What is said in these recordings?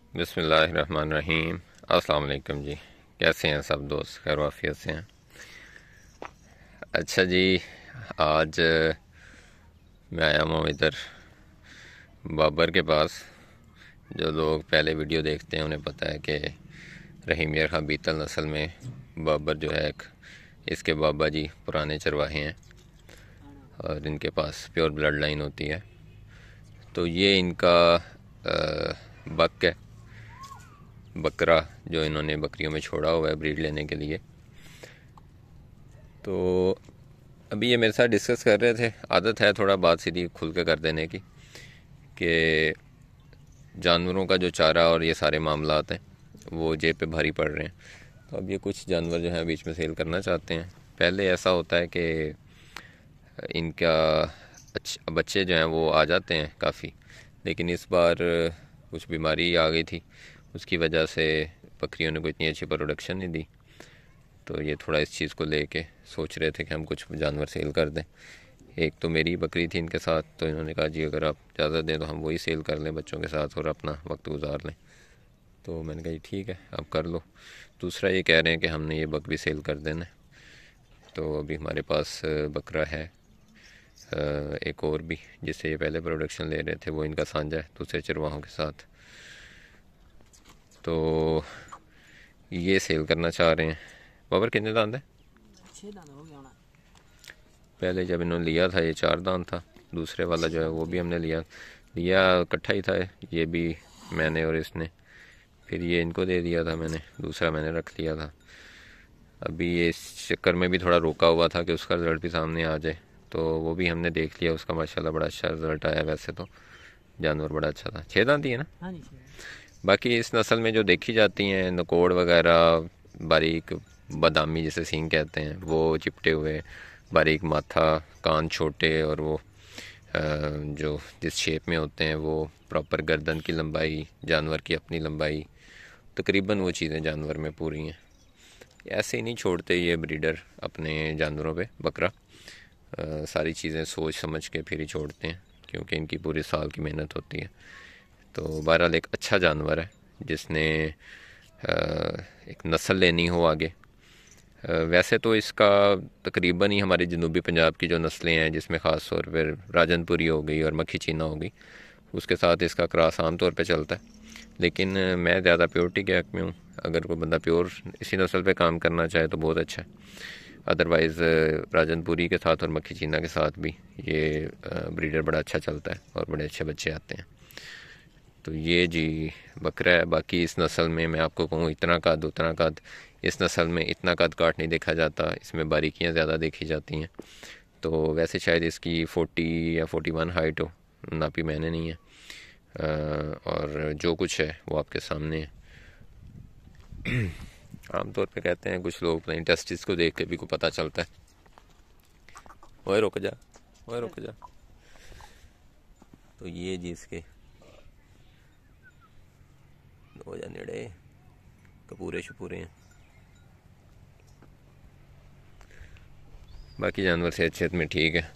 बिस्मिल्लाहिर्रहमानिर्रहीम। अस्सलाम वालेकुम जी। कैसे हैं सब दोस्त? खैर वाफियत से हैं? अच्छा जी, आज मैं आया हूँ इधर बाबर के पास। जो लोग पहले वीडियो देखते हैं उन्हें पता है कि रहीम यार खां बीतल नस्ल में बाबर जो है एक इसके बाबा जी पुराने चरवाहे हैं और इनके पास प्योर ब्लड लाइन होती है। तो ये इनका बक है, बकरा जो इन्होंने बकरियों में छोड़ा हुआ है ब्रीड लेने के लिए। तो अभी ये मेरे साथ डिस्कस कर रहे थे। आदत है थोड़ा बात सीधी खुल के कर देने की कि जानवरों का जो चारा और ये सारे मामलात हैं वो जेब पे भारी पड़ रहे हैं। तो अब ये कुछ जानवर जो हैं बीच में सेल करना चाहते हैं। पहले ऐसा होता है कि इनका बच्चे जो हैं वो आ जाते हैं काफ़ी, लेकिन इस बार कुछ बीमारी आ गई थी, उसकी वजह से बकरियों ने कोई इतनी अच्छी प्रोडक्शन नहीं दी। तो ये थोड़ा इस चीज़ को लेके सोच रहे थे कि हम कुछ जानवर सेल कर दें। एक तो मेरी बकरी थी इनके साथ, तो इन्होंने कहा जी अगर आप इजाज़त दें तो हम वही सेल कर लें बच्चों के साथ और अपना वक्त गुजार लें। तो मैंने कहा जी ठीक है आप कर लो। दूसरा ये कह रहे हैं कि हमने ये बक भी सेल कर देना है। तो अभी हमारे पास बकरा है एक और भी जिससे ये पहले प्रोडक्शन ले रहे थे, वो इनका साझा है दूसरे चरवाहों के साथ। तो ये सेल करना चाह रहे हैं। बाबर कितने दांत है? 6 दांत हो गया होना। पहले जब इन्होंने लिया था ये 4 दांत था। दूसरे वाला जो है वो भी हमने लिया इकट्ठा ही था। ये भी मैंने और इसने, फिर ये इनको दे दिया था मैंने, दूसरा मैंने रख लिया था। अभी ये इस चक्कर में भी थोड़ा रोका हुआ था कि उसका रिज़ल्ट भी सामने आ जाए, तो वो भी हमने देख लिया। उसका माशाल्लाह बड़ा अच्छा रिज़ल्ट आया। वैसे तो जानवर बड़ा अच्छा था। 6 दांत ही है ना? हाँ जी। बाकी इस नस्ल में जो देखी जाती हैं नकोड़ वगैरह, बारीक बादामी जिसे सींग कहते हैं, वो चिपटे हुए, बारीक माथा, कान छोटे और वो जो जिस शेप में होते हैं वो प्रॉपर गर्दन की लंबाई, जानवर की अपनी लंबाई, तकरीबन वो चीज़ें जानवर में पूरी हैं। ऐसे ही नहीं छोड़ते ये ब्रीडर अपने जानवरों पे बकरा। सारी चीज़ें सोच समझ के फिर ही छोड़ते हैं, क्योंकि इनकी पूरे साल की मेहनत होती है। तो बहरहाल एक अच्छा जानवर है जिसने एक नस्ल लेनी हो आगे। वैसे तो इसका तकरीबन ही हमारे जनूबी पंजाब की जो नस्लें हैं, जिसमें ख़ास तौर पर राजनपुरी हो गई और मक्खी चीना हो गई, उसके साथ इसका क्रॉस आम तौर पे चलता है। लेकिन मैं ज़्यादा प्योरिटी के हक़ में हूँ। अगर कोई बंदा प्योर इसी नस्ल पे काम करना चाहे तो बहुत अच्छा है। अदरवाइज़ राजनपुरी के साथ और मक्खी चीना के साथ भी ये ब्रीडर बड़ा अच्छा चलता है और बड़े अच्छे बच्चे आते हैं। तो ये जी बकरा है। बाकी इस नस्ल में मैं आपको कहूँ इतना कद उतना कद, इस नस्ल में इतना कद काट नहीं देखा जाता, इसमें बारीकियाँ ज़्यादा देखी जाती हैं। तो वैसे शायद इसकी 40 या 41 हाइट हो, नापी मैंने नहीं है। और जो कुछ है वो आपके सामने है। आमतौर पे कहते हैं कुछ लोग अपने टेस्टिस को देख के भी को पता चलता है। ओए रुक जा, ओए रुक जा। तो ये जी इसके हो जा नेड़े कपूरे शपूरे हैं। बाकी जानवर सेहत में ठीक है।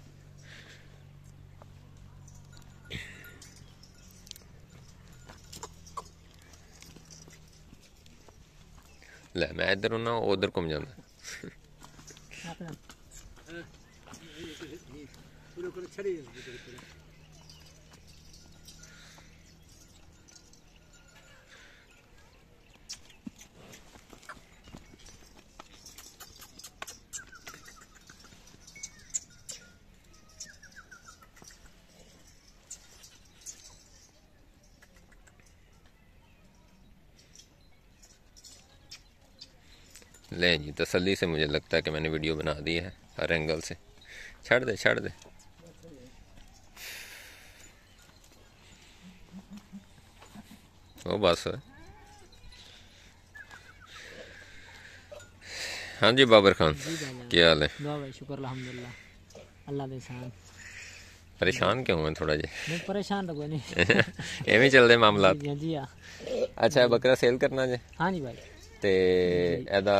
ले मैं इधर हूं ना, उधर घूम जाना। ले जी, तसल्ली से मुझे लगता है कि मैंने वीडियो बना दी है हर एंगल से। छड़ दे छड़ दे। वो बस है। हाँ जी बाबर खान, क्या हाल है? भाई शुक्र अल्हम्दुलिल्लाह, अल्लाह दे एहसान। परेशान क्यों है थोड़ा जी? नहीं परेशान तो कोई नहीं। एवं चल रहे मामलात। जी हाँ। अच्छा बकरा सेल करना जे? हाँ जी भाई। ते एदा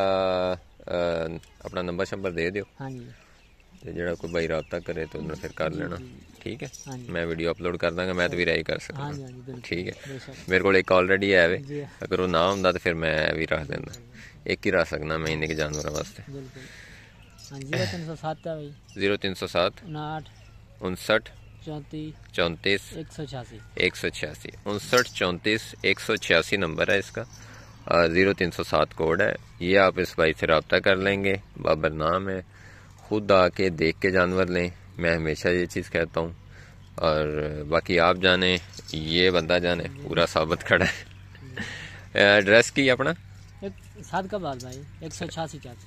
अपना नंबर शंबर दे दियो। हाँ जी। तो जो कोई भाई रब्ता करे तो उन्हें फिर कर लेना। ठीक है, हाँ जी। मैं वीडियो अपलोड कर दांगा, मैं तो भी राई कर सकता। हाँ जी, हाँ जी, बिल्कुल। ठीक है, बेशक। मेरे को एक ऑलरेडी है वे, जी अगर वो ना होंदा तो फिर मैं भी रख देंदा। एक ही रख सकना महीने के जानवरों वास्ते। बिल्कुल। हाँ 0307 है भाई 0307 59 59 34 34 186। 186 59 34 186 नंबर है इसका, 0307 कोड है। ये आप इस भाई से रब्ता कर लेंगे, बाबर नाम है। खुद आके देख के जानवर लें, मैं हमेशा ये चीज़ कहता हूँ। और बाकी आप जाने, ये बंदा जाने, पूरा साबित खड़ा है। एड्रेस की अपना एक सात का बाद भाई 186 चक।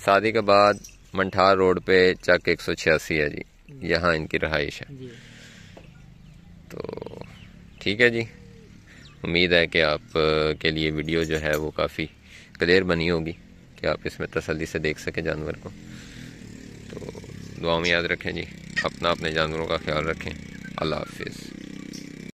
शादी के बाद मंठार रोड पे चक 186 है जी, यहाँ इनकी रहाइश है। जी तो ठीक है जी, उम्मीद है कि आप के लिए वीडियो जो है वो काफ़ी क्लियर बनी होगी कि आप इसमें तसल्ली से देख सकें जानवर को। तो दुआ में याद रखें जी, अपने जानवरों का ख्याल रखें। अल्लाह हाफिज़।